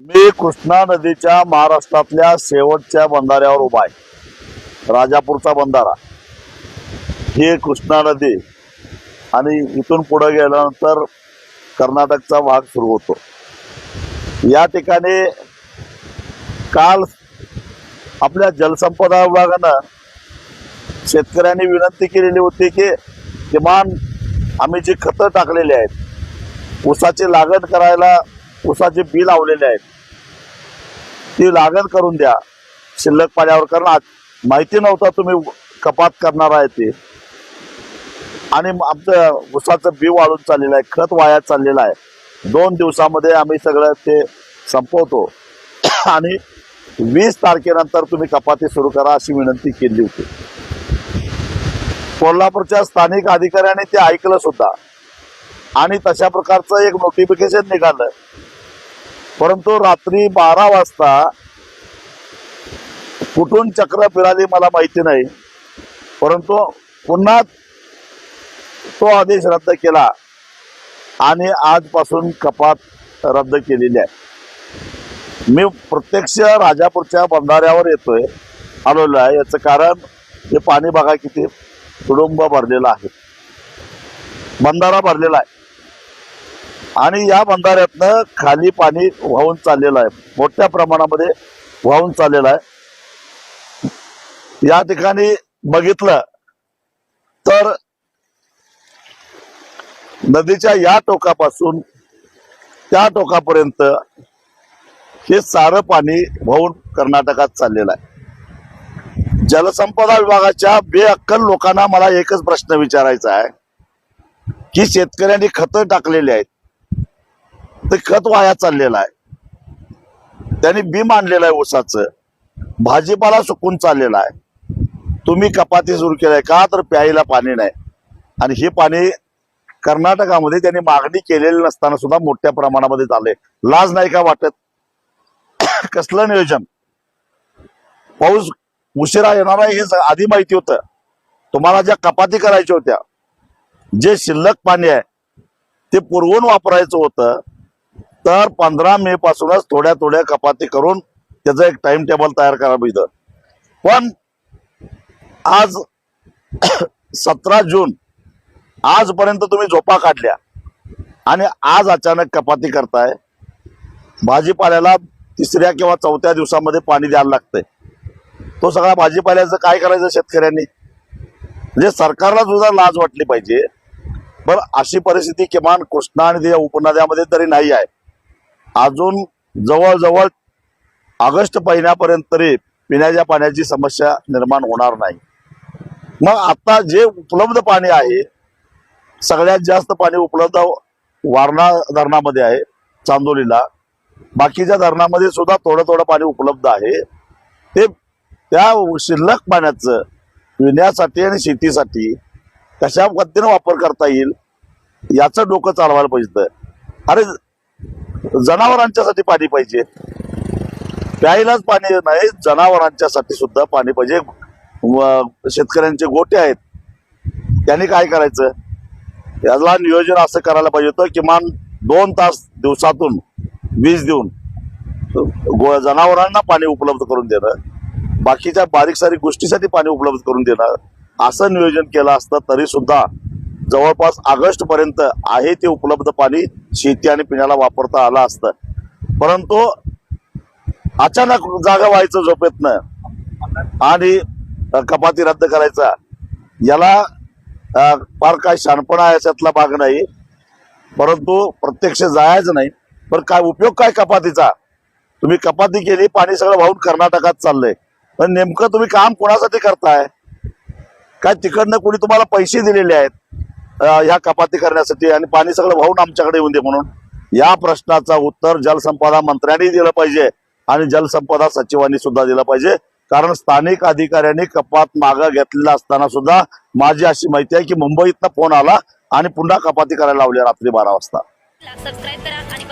मी कृष्णा नदीच्या महाराष्ट्रातल्या शेवटच्या बंधाऱ्यावर उभा आहे। राजापूरचा बंधारा, ही कृष्णा नदी आणि इथून पुढे गेल्यानंतर कर्नाटकचा भाग सुरू होतो। या ठिकाणी काल आपल्या जलसंपदा विभागानं शेतकऱ्यांनी विनंती केलेली होती की किमान आम्ही जी खतं टाकलेली आहेत, ऊसाची लागण करायला ऊसाचे बी लावलेले आहेत, ती लागण करून द्या शिल्लक पाण्यावर, कारण माहिती नव्हता तुम्ही कपात करणार आहे ते, आणि आमचं ऊसाचं बी वाळून चाललेलं आहे, खत वाया चाललेलं आहे। 2 दिवसामध्ये आम्ही सगळं ते संपवतो आणि 20 तारखेनंतर तुम्ही कपाती सुरू करा अशी विनंती केली होती। कोल्हापूरच्या स्थानिक अधिकाऱ्यांनी ते ऐकलं सुद्धा आणि तशा प्रकारचं एक नोटिफिकेशन निघालं, परंतु रात्री 12 वाजता कुठून चक्र फिराली मला माहिती नाही, परंतु पुन्हा तो आदेश रद्द केला आणि आजपासून कपात रद्द केलेली आहे। मी प्रत्यक्ष राजापूरच्या बंधाऱ्यावर आलेलो आहे। याचं कारण हे पाणी बघा किती तुडुंब भरलेलं आहे, बंधारा भरलेला आहे आणि या बंधाऱ्यातनं खाली पाणी वाहून चाललेलं आहे, मोठ्या प्रमाणामध्ये वाहून चाललेलं आहे। या ठिकाणी बघितलं तर नदीच्या या टोकापासून त्या टोकापर्यंत हे सारं पाणी वाहून कर्नाटकात चाललेलं आहे। जलसंपदा विभागाच्या बेअक्कल लोकांना मला एकच प्रश्न विचारायचा आहे की शेतकऱ्यांनी खतं टाकलेली आहेत, ते खत वाया चाललेलं आहे, त्यांनी बी मांडलेलं आहे ऊसाचं, भाजीपाला सुकून चाललेला आहे, तुम्ही कपाती सुरू केलाय का? तर प्यायला पाणी नाही। आणि हे पाणी कर्नाटकामध्ये त्यांनी मागणी केलेली नसताना सुद्धा मोठ्या प्रमाणामध्ये झाले। लाज नाही का वाटत? कसलं नियोजन? पाऊस उशिरा येणार आहे हे आधी माहिती होतं तुम्हाला। ज्या कपाती करायच्या होत्या, जे शिल्लक पाणी आहे ते पुरवून वापरायचं होतं, तर 15 मे पासूनच थोड्या थोड्या कपाती करून त्याचं एक टाइम टेबल तयार करावं इथं। पण आज 17 जून, आजपर्यंत तुम्ही झोपा काढल्या आणि आज अचानक कपाती करताय। भाजीपाल्याला 3ऱ्या किंवा 4थ्या दिवसामध्ये पाणी द्यायला लागतंय, तो सगळा भाजीपाल्याचं काय करायचं शेतकऱ्यांनी? म्हणजे सरकारला सुद्धा लाज वाटली पाहिजे। बरं, अशी परिस्थिती किमान कृष्णा आणि त्या उपनद्यामध्ये तरी नाही आहे। अजून जवळजवळ ऑगस्ट महिन्यापर्यंत तरी पिण्याच्या पाण्याची समस्या निर्माण होणार नाही। मग आता जे उपलब्ध पाणी आहे, सगळ्यात जास्त पाणी उपलब्ध वारणा धरणामध्ये आहे, चांदोलीला, बाकीच्या धरणामध्ये सुद्धा थोडं थोडं पाणी उपलब्ध आहे। ते त्या शिल्लक पाण्याचं पिण्यासाठी आणि शेतीसाठी कशा पद्धतीने वापर करता येईल याचं डोकं चालवायला पाहिजे। अरे, जनावरांच्यासाठी पाणी पाहिजे, प्यायलाच पाणी नाही, जनावरांच्यासाठी सुद्धा पाणी पाहिजे। शेतकऱ्यांचे गोटे आहेत, त्यांनी काय करायचं? याला नियोजन असं करायला पाहिजे होतं, किमान 2 तास दिवसातून वीज देऊन जनावरांना पाणी उपलब्ध करून देणं, बाकीच्या बारीक सारीक गोष्टीसाठी पाणी उपलब्ध करून देणं, असं नियोजन केलं असतं तरी सुद्धा जवळपास ऑगस्ट पर्यंत आहे ते उपलब्ध पाणी शेती आणि पिण्याला वापरता आलं असतं। परंतु अचानक जागा व्हायचं झोपेतनं आणि कपाती रद्द करायचा, याला फार काय शहाणपणा याच्यातला भाग नाही, परंतु प्रत्यक्ष जायचं नाही। पण काय उपयोग काय कपातीचा? तुम्ही कपाती केली, पाणी सगळं वाहून कर्नाटकात चाललंय, पण नेमकं तुम्ही काम कोणासाठी करताय? काय तिकडनं कोणी तुम्हाला पैसे दिलेले आहेत ह्या कपाती करण्यासाठी आणि पाणी सगळं वाहून आमच्याकडे येऊन दे म्हणून? या प्रश्नाचा उत्तर जलसंपदा मंत्र्यांनी दिलं पाहिजे आणि जलसंपदा सचिवांनी सुद्धा दिलं पाहिजे। कारण स्थानिक अधिकाऱ्यांनी कपात मागं घेतलेला असताना सुद्धा माझी अशी माहिती आहे की मुंबईतनं फोन आला आणि पुन्हा कपाती करायला लावली रात्री 12 वाजता। सबस्क्राइब करा आणि